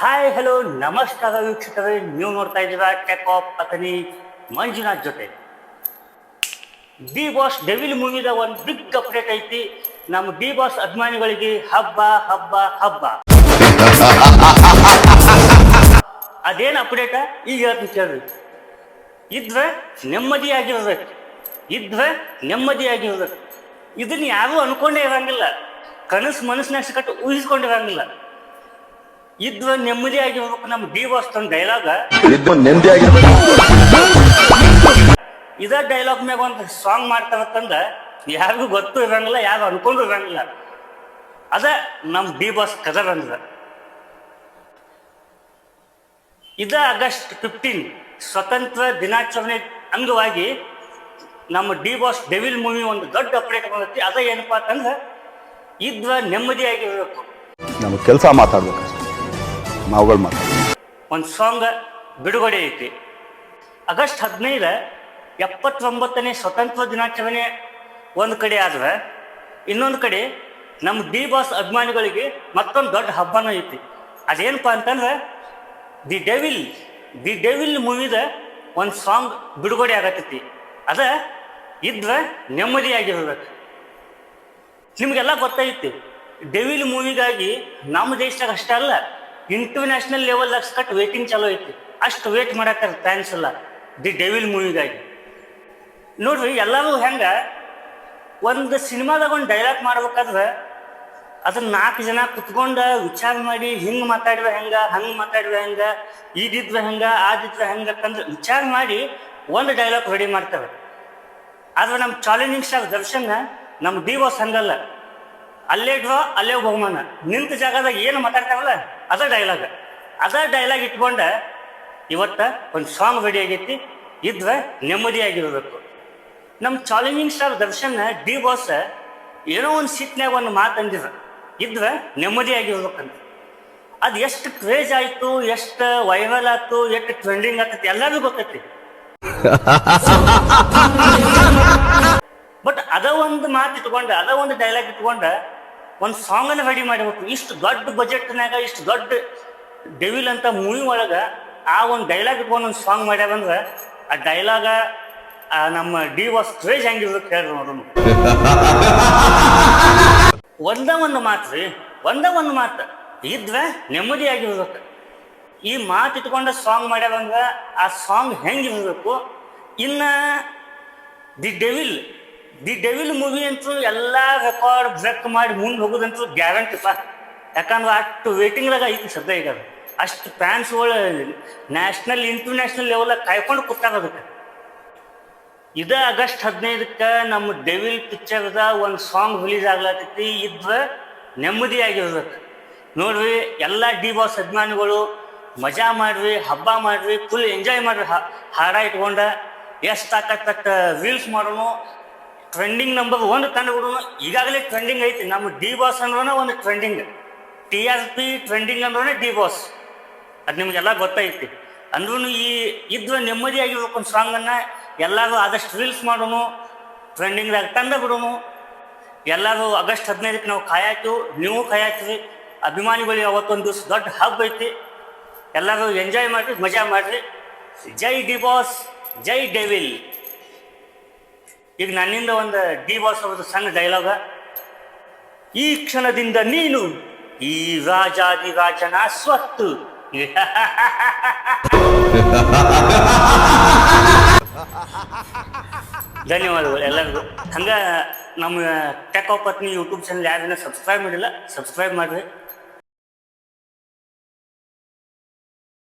Hi hello ನಮಸ್ಕಾರ ವೀಕ್ಷಕರೇ, ನೀವು ನೋಡ್ತಾ ಇದ್ದೀರಾ ಟೆಕ್ ಆಫ್ ಅಥನಿ ಮಂಜುನಾಥ್ ಜೊತೆ. ಡಿ ಬಾಸ್ ಡೆವಿಲ್ ಮೂವಿದ ಒಂದು ಬಿಗ್ ಅಪ್ಡೇಟ್ ಐತಿ. ನಮ್ಮ ಡಿ ಬಾಸ್ ಅಭಿಮಾನಿಗಳಿಗೆ ಹಬ್ಬ ಹಬ್ಬ ಹಬ್ಬ. ಅದೇನು ಅಪ್ಡೇಟ ಈಗ ಹೇಳ್ತೀನಿ ಕೇಳ್ರಿ. ಇದ್ರೆ ನೆಮ್ಮದಿಯಾಗಿರ್ಬೇಕು, ಇದನ್ನ ಯಾರು ಅನ್ಕೊಂಡೇ ಇರಂಗಿಲ್ಲ, ಮನಸ್ಸಿನಾಗ ಕಟ್ಟು ಊಹಿಸ್ಕೊಂಡಿರಂಗಿಲ್ಲ. ಇದ್ರ ನೆಮ್ಮದಿಯಾಗಿರ್ಬೇಕು. ನಮ್ಮ ಡಿ ಬಾಸ್ ತಂದ ಡೈಲಾಗ ಇದ ಡೈಲಾಗ್ ಮ್ಯಾಗ ಒಂದು ಸಾಂಗ್ ಮಾಡ್ತಾರಂದ ಯಾರಿಗೂ ಗೊತ್ತು ಇರಂಗಿಲ್ಲ, ಯಾರು ಅನ್ಕೊಂಡು ಇರಂಗಿಲ್ಲ. ಅದ ನಮ್ಮ ಡಿ ಬಾಸ್ ಕದರ್ ಅಂದ್ರ. ಇದ ಆಗಸ್ಟ್ 15 ಸ್ವತಂತ್ರ ದಿನಾಚರಣೆ ಅಂಗವಾಗಿ ನಮ್ಮ ಡಿ ಬಾಸ್ ಡೆವಿಲ್ ಮೂವಿ ಒಂದು ದೊಡ್ಡ ಅಪ್ಡೇಟ್ ಬಂದೈತಿ. ಅದ ಏನಪ್ಪಾ ಅಂತಂದ್ರೆ ಇದ್ರ ನೆಮ್ಮದಿಯಾಗಿರ್ಬೇಕು, ನಮ್ಮ ಕೆಲಸ ಮಾತಾಡ್ಬೇಕು, ನಾವುಗಳು ಮಾತಾಡ ಒಂದು ಸಾಂಗ್ ಬಿಡುಗಡೆ ಐತಿ. ಆಗಸ್ಟ್ 15 79ನೇ ಸ್ವತಂತ್ರ ದಿನಾಚರಣೆ ಒಂದು ಕಡೆ ಆದ್ರೆ, ಇನ್ನೊಂದು ಕಡೆ ನಮ್ಮ ಡಿ ಬಾಸ್ ಅಭಿಮಾನಿಗಳಿಗೆ ಮತ್ತೊಂದು ದೊಡ್ಡ ಹಬ್ಬನೂ ಐತಿ. ಅದೇನಪ್ಪ ಅಂತಂದ್ರೆ ದಿ ಡೆವಿಲ್ ಮೂವಿದ ಒಂದು ಸಾಂಗ್ ಬಿಡುಗಡೆ ಆಗತ್ತೈತಿ. ಅದ ಇದ್ರೆ ನೆಮ್ಮದಿಯಾಗಿರ್ಬೇಕು. ನಿಮಗೆಲ್ಲ ಗೊತ್ತೈತಿ, ಡೆವಿಲ್ ಮೂವಿಗಾಗಿ ನಮ್ಮ ದೇಶದಾಗ ಅಷ್ಟೇ ಅಲ್ಲ, ಇಂಟರ್ನ್ಯಾಷನಲ್ ಲೆವೆಲ್ದಾಗ ಕಟ್ ವೇಟಿಂಗ್ ಚಾಲೋ ಐತಿ. ಅಷ್ಟು ವೇಟ್ ಮಾಡತ್ತಾರ ಫ್ಯಾನ್ಸ್ ಎಲ್ಲ ದಿ ಡೆವಿಲ್ ಮೂವಿಗಾಗಿ. ನೋಡ್ರಿ, ಎಲ್ಲರೂ ಹೆಂಗ ಒಂದು ಸಿನಿಮಾದಾಗ ಒಂದು ಡೈಲಾಗ್ ಮಾಡ್ಬೇಕಾದ್ರೆ ಅದನ್ನ 4 ಜನ ಕುತ್ಕೊಂಡು ವಿಚಾರ ಮಾಡಿ ಹಿಂಗೆ ಮಾತಾಡಿದ್ರೆ ಹೆಂಗ, ಹಂಗೆ ಮಾತಾಡಿದ್ರೆ ಹೆಂಗ, ಈದಿದ್ರೆ ಹೆಂಗ, ಆದಿದ್ರೆ ಹೆಂಗ ಅಂತಂದ್ರೆ ವಿಚಾರ ಮಾಡಿ ಒಂದು ಡೈಲಾಗ್ ರೆಡಿ ಮಾಡ್ತಾರೆ. ಆದ್ರೆ ನಮ್ಮ ಚಾಲೆಂಜಿಂಗ್ ಸ್ಟಾರ್ ದರ್ಶನ್, ನಮ್ಮ ಡಿ ಬಾಸ್ ಹಂಗಲ್ಲ. ಅಲ್ಲೇ ಡ್ರಾ ಅಲ್ಲೇ ಬಹುಮಾನ, ನಿಂತ ಜಾಗದಾಗ ಏನು ಮಾತಾಡ್ತಾವಲ್ಲ ಅದ ಡೈಲಾಗ್ ಇಟ್ಕೊಂಡ ಇವತ್ತ ಒಂದು ಸಾಂಗ್ ರೆಡಿ ಆಗೈತಿ. ಇದ್ರೆ ನೆಮ್ಮದಿಯಾಗಿರ್ಬೇಕು. ನಮ್ಮ challenging star Darshan D boss ಏನೋ ಒಂದು ಸೀಟ್ನಾಗ ಒಂದು ಮಾತು ಅಂದಿರ, ಇದ್ರೆ ನೆಮ್ಮದಿಯಾಗಿರ್ಬೇಕಂತ. ಅದು ಎಷ್ಟು ಕ್ರೇಜ್ ಆಯ್ತು, ಎಷ್ಟು ವೈರಲ್ ಆಯ್ತು, ಎಷ್ಟು ಟ್ರೆಂಡಿಂಗ್ ಆಗ್ತೈತಿ ಎಲ್ಲರಿಗೂ ಗೊತ್ತೈತಿ. ಬಟ್ ಅದ ಒಂದು ಮಾತು ಇಟ್ಕೊಂಡ, ಅದ ಒಂದು ಡೈಲಾಗ್ ಇಟ್ಕೊಂಡ ಒಂದು ಸಾಂಗ್ ಅನ್ನು ರೆಡಿ ಮಾಡಬೇಕು. ಇಷ್ಟು ದೊಡ್ಡ ಬಜೆಟ್ನಾಗ, ಇಷ್ಟು ದೊಡ್ಡ ಡೆವಿಲ್ ಅಂತ ಮೂವಿ ಒಳಗ ಆ ಒಂದು ಡೈಲಾಗ್ ಇಟ್ಕೊಂಡು ಒಂದು ಸಾಂಗ್ ಮಾಡ್ಯಾರಂದ್ರೆ ಆ ಡೈಲಾಗ ನಮ್ಮ ಡಿ ಬಾಸ್ ಕ್ರೇಜ್ ಹೆಂಗಿರ್ಬೇಕು ಹೇಳ್ರಿ ನೋಡೋಣ. ಒಂದೇ ಒಂದು ಮಾತು ಇದ್ರೆ ನೆಮ್ಮದಿಯಾಗಿರ್ಬೇಕು. ಈ ಮಾತು ಇಟ್ಕೊಂಡ ಸಾಂಗ್ ಮಾಡ್ಯಾರಂದ್ರೆ ಆ ಸಾಂಗ್ ಹೆಂಗಿರ್ಬೇಕು. ಇನ್ನ ದಿ ಡೆವಿಲ್ ಮೂವಿ ಅಂತೂ ಎಲ್ಲ ರೆಕಾರ್ಡ್ ಬ್ರೇಕ್ ಮಾಡಿ ಮುಂದೆ ಹೋಗೋದಂತೂ ಗ್ಯಾರಂಟಿಪ್ಪ. ಯಾಕಂದ್ರೆ ಅಷ್ಟು ವೇಟಿಂಗ್ದಾಗ ಐತಿ ಸದ್ಯ. ಈಗ ಅಷ್ಟು ಫ್ಯಾನ್ಸ್ಗಳು ನ್ಯಾಷನಲ್ ಇಂಟರ್ನ್ಯಾಷನಲ್ ಲೆವೆಲಾಗ ಕಾಯ್ಕೊಂಡು ಕೂತಾಗೋದಕ್ಕೆ. ಇದ ಆಗಸ್ಟ್ 15 ನಮ್ಮ ಡೆವಿಲ್ ಪಿಕ್ಚರ್ದ ಒಂದು ಸಾಂಗ್ ರಿಲೀಸ್ ಆಗ್ಲತ್ತೈತಿ. ಇದ್ರೆ ನೆಮ್ಮದಿಯಾಗಿರ್ಬೇಕು. ನೋಡ್ರಿ, ಎಲ್ಲ ಡಿ ಬಾಸ್ ಅಭಿಮಾನಿಗಳು ಮಜಾ ಮಾಡ್ರಿ, ಹಬ್ಬ ಮಾಡ್ರಿ, ಫುಲ್ ಎಂಜಾಯ್ ಮಾಡ್ರಿ. ಹಾಡ ಇಟ್ಕೊಂಡ ಎಷ್ಟು ಆಕತ್ತ ರೀಲ್ಸ್ ಮಾಡೋಣ, ಟ್ರೆಂಡಿಂಗ್ ನಂಬರ್ 1 ತಂದುಬಿಡೋಣ. ಈಗಾಗಲೇ ಟ್ರೆಂಡಿಂಗ್ ಐತಿ. ನಮ್ಮ ಡಿ ಬಾಸ್ ಅಂದ್ರೂ ಒಂದು ಟ್ರೆಂಡಿಂಗ್, TRP ಟ್ರೆಂಡಿಂಗ್ ಅಂದ್ರೂ ಡಿ ಬಾಸ್. ಅದು ನಿಮಗೆಲ್ಲ ಗೊತ್ತೈತಿ. ಅಂದ್ರೂ ಈ ಇದ್ರೆ ನೆಮ್ಮದಿಯಾಗಿರ್ಬೇಕು ಒಂದು ಸಾಂಗನ್ನು ಎಲ್ಲರೂ ಆದಷ್ಟು ರೀಲ್ಸ್ ಮಾಡೋಣ, ಟ್ರೆಂಡಿಂಗ್ದಾಗ ತಂದು ಬಿಡೋಣ. ಎಲ್ಲರೂ ಆಗಸ್ಟ್ 15 ನಾವು ಕಾಯಾಯ್ತು, ನೀವು ಕಾಯಾಯ್ತೀವಿ. ಅಭಿಮಾನಿಗಳಿಗೆ ಅವತ್ತೊಂದು ದಿವಸ ದೊಡ್ಡ ಹಬ್ಬ ಐತಿ. ಎಲ್ಲರೂ ಎಂಜಾಯ್ ಮಾಡಿರಿ, ಮಜಾ ಮಾಡಿರಿ. ಜೈ ಡಿ ಬಾಸ್, ಜೈ ಡೆವಿಲ್. ಈಗ ನನ್ನಿಂದ ಒಂದು ಡಿ ಬಾಸ್ ಅವ್ರದ್ದು ಸಣ್ಣ ಡೈಲಾಗ. ಈ ಕ್ಷಣದಿಂದ ನೀನು ಈ ರಾಜಾದಿರಾಜನ ಸ್ವತ್ತು. ಧನ್ಯವಾದಗಳು ಎಲ್ಲರಿಗೂ. ಹಂಗ ನಮ್ಮ tech of Athani YouTube channel ಯಾರನ್ನ ಸಬ್ಸ್ಕ್ರೈಬ್ ಮಾಡಿಲ್ಲ, ಸಬ್ಸ್ಕ್ರೈಬ್ ಮಾಡಿರಿ.